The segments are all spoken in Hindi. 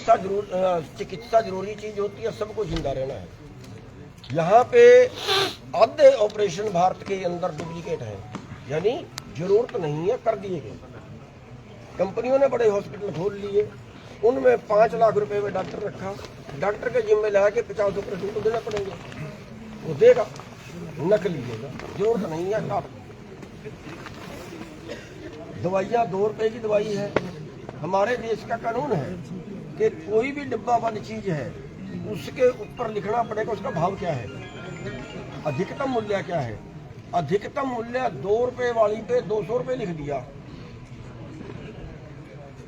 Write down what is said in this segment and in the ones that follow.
चिकित्सा जरूरी चीज होती है, सबको जिंदा रहना है। यहाँ पे आधे ऑपरेशन भारत के अंदर डुप्लीकेट है, यानी जरूरत नहीं है, कर दिए गए। कंपनियों ने बड़े हॉस्पिटल खोल लिए, उनमें 5 लाख रुपए में डॉक्टर रखा, डॉक्टर के जिम्मे लगा के 50 ऑपरेशन तो देना पड़ेंगे, वो देगा, नकली देगा, जरूरत नहीं है। काट दवाइयाँ 2 रुपए की दवाई है। हमारे देश का कानून है कि कोई भी डिब्बा बंद चीज है उसके ऊपर लिखना पड़ेगा उसका भाव क्या है, अधिकतम मूल्य क्या है। अधिकतम मूल्य 2 रुपए वाली पे 200 रुपए लिख दिया।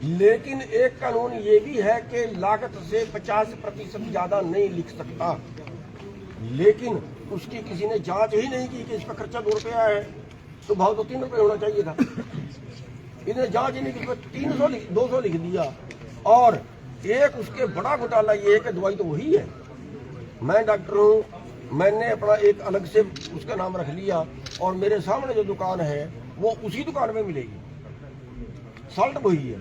लेकिन एक कानून ये भी है कि लागत से 50% ज्यादा नहीं लिख सकता। लेकिन उसकी किसी ने जांच ही नहीं की कि इसका खर्चा 2 रुपया है तो भाव तो 3 रुपए होना चाहिए था। इन्हें जांच ही नहीं की, 200 लिख दिया। और एक उसके बड़ा घोटाला ये है कि दवाई तो वही है। मैं डॉक्टर हूँ, मैंने अपना एक अलग से उसका नाम रख लिया और मेरे सामने जो दुकान है वो उसी दुकान में मिलेगी, साल्ट वही है,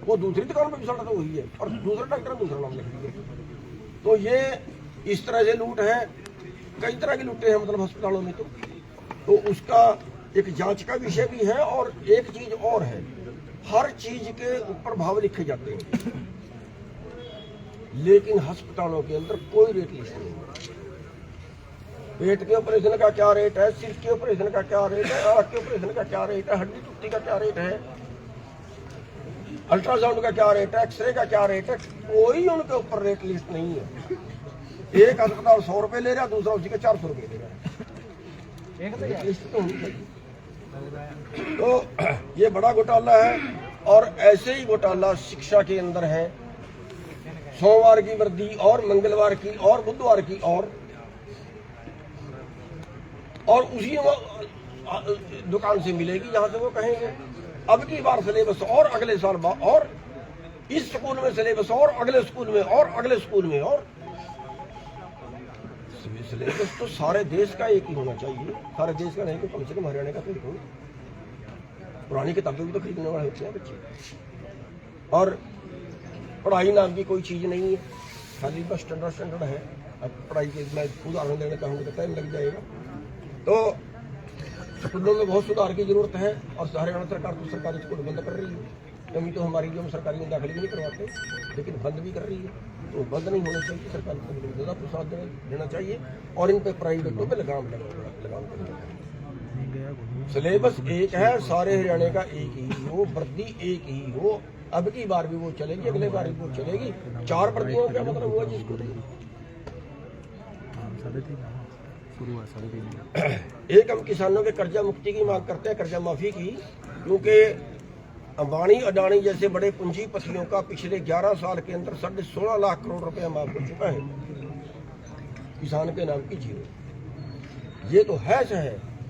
वो दूसरी दुकान में भी साल्ट तो वही है और दूसरा डॉक्टर ने दूसरा नाम लिख दिया। तो ये इस तरह से लूट है, कई तरह की लूटें हैं मतलब अस्पतालों में। तो उसका एक जांच का विषय भी है। और एक चीज और है, हर चीज के ऊपर भाव लिखे जाते हैं, लेकिन अस्पतालों के अंदर कोई रेट लिस्ट नहीं है। पेट के ऑपरेशन का क्या रेट है, सिर के ऑपरेशन का क्या रेट है, आंख के ऑपरेशन का क्या रेट है, हड्डी टूटने का क्या रेट है, अल्ट्रासाउंड का क्या रेट है, एक्सरे का क्या रेट है, कोई उनके ऊपर रेट लिस्ट नहीं है। एक अस्पताल 100 रुपए ले रहा है, दूसरा उसी के 400 रुपए ले रहा है। रेट लिस्ट तो होनी चाहिए। तो ये बड़ा घोटाला है। और ऐसे ही घोटाला शिक्षा के अंदर है। सोमवार की वर्दी और मंगलवार की और बुधवार की और उसी दुकान से मिलेगी जहां से वो कहेंगे। अब की बार सिलेबस और अगले साल और इस स्कूल में सिलेबस और अगले स्कूल में और अगले स्कूल में और सिलेबस तो सारे देश का एक ही होना चाहिए। सारे देश का नहीं तो कम से कम हरियाणा का तो एक हो। पुरानी किताबें भी तो खरीदने वाले होते हैं बच्चे। और पढ़ाई नाम की कोई चीज नहीं है, खाली बस स्टैंडर्ड है। अब पढ़ाई के मैं उदाहरण देना चाहूँगा तो टाइम लग जाएगा। तो स्कूलों में बहुत सुधार की जरूरत है। और हरियाणा सरकार तो सरकारी स्कूल बंद कर रही है। कमी तो हमारी जो हम सरकारी में दाखिले भी नहीं करवाते, लेकिन बंद भी कर रही है। तो बंद नहीं होना चाहिए, सरकारी स्कूलों को ज़्यादा प्रोत्साहन देना चाहिए और इन पे प्राइवेटों पे लगाम करना चाहिए। सिलेबस एक है, सारे हरियाणा का एक ही हो, वर्दी एक ही हो। अब की बार भी वो चलेगी, अगले बार भी वो चलेगी। 4 वर्दियों का मतलब हुआ जिसको एक हम किसानों के कर्जा मुक्ति की मांग करते हैं, कर्जा माफी की, क्योंकि अंबानी अडानी जैसे बड़े पूंजीपतियों का पिछले 11 साल के अंदर 16.5 लाख करोड़ रुपया माफ हो चुका है किसान के नाम की जीरो। ये तो है।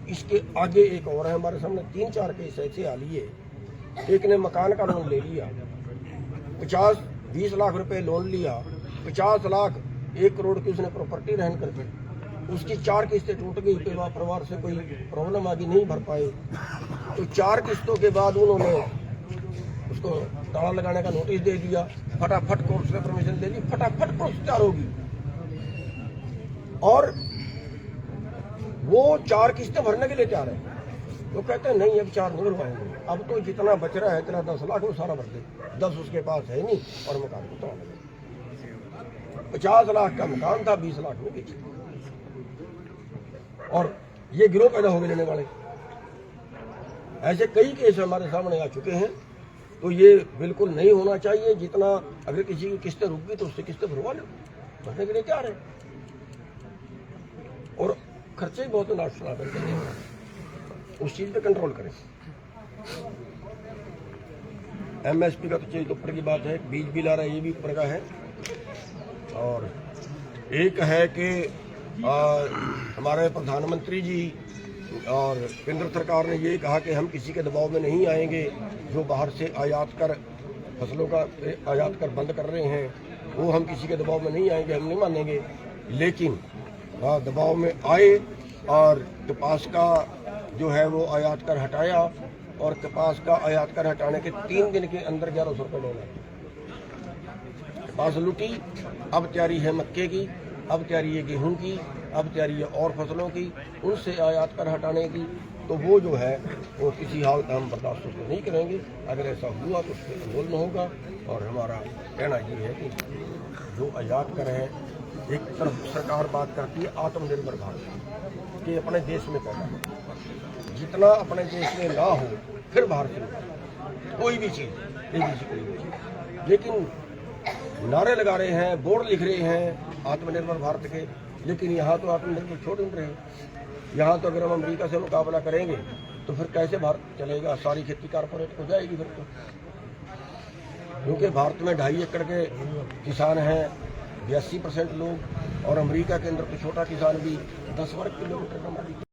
इसके आगे एक और है, हमारे सामने 3-4 केस ऐसे आ लिए। एक ने मकान का लोन ले लिया, 20 लाख रुपए लोन लिया, 50 लाख 1 करोड़ की उसने प्रॉपर्टी रहन करके उसकी 4 किस्तें टूट गई। परिवार से कोई प्रॉब्लम आदि नहीं भर पाए, तो 4 किस्तों के बाद उन्होंने उसको ताला लगाने का नोटिस दे दिया। फटाफट कोर्ट से परमिशन ले ली, फटाफट प्रोसीजर होगी। और वो 4 किस्तें भरने के लिए तैयार है। तो कहते हैं नहीं अब 4 नहीं भरवाएंगे, अब तो जितना बच रहा है तेरा 10 लाख वो सारा भर दे। 10 उसके पास है नहीं और मकान को ताला लगा। 50 लाख का मकान था, 20 लाख में बेच। और ये गिरोह पैदा हो गए लेने वाले। ऐसे कई केस हमारे सामने आ चुके हैं। तो ये बिल्कुल नहीं होना चाहिए। जितना अगर किसी की किस्तें रुक गई तो उससे किस्तें भरवा लो, भरने के लिए तैयार है। और खर्चे ही बहुत नाशुला करते हैं, उस चीज पे कंट्रोल करें। MSP का तो चीज ऊपर की बात है, बीज भी ला रहा है, ये भी ऊपर का है। और एक है कि हमारे प्रधानमंत्री जी और केंद्र सरकार ने ये कहा कि हम किसी के दबाव में नहीं आएंगे। जो बाहर से आयात कर फसलों का आयात कर बंद कर रहे हैं वो हम किसी के दबाव में नहीं आएंगे, हम नहीं मानेंगे। लेकिन दबाव में आए और कपास का जो है वो आयात कर हटाया और कपास का आयात कर हटाने के 3 दिन के अंदर 1100 रुपये डॉलर पास लुटी, अब तैयारी है मक्के की, अब तैयारी है गेहूं की, अब तैयारी है और फसलों की, उनसे आयात कर हटाने की। तो वो जो है वो किसी हाल का हम बर्दाश्त उसको नहीं करेंगे। अगर ऐसा हुआ तो उस पर आंदोलन होगा। और हमारा कहना ये है कि जो आयात कर है, एक तरफ सरकार बात करती है आत्मनिर्भर भारत कि अपने देश में पैदा हो, जितना अपने देश में ना हो फिर बाहर से कोई भी चीज़, कोई भी चीज़। लेकिन नारे लगा रहे हैं, बोर्ड लिख रहे हैं आत्मनिर्भर भारत के, लेकिन यहाँ तो आत्मनिर्भर छोड़ नहीं रहे। यहाँ तो अगर हम अमेरिका से मुकाबला करेंगे तो फिर कैसे भारत चलेगा? सारी खेती कारपोरेट हो जाएगी फिर तो, क्योंकि भारत में 2.5 एकड़ के किसान हैं 82% लोग, और अमेरिका के अंदर तो छोटा किसान भी 10 वर्ग किलोमीटर का मालिक।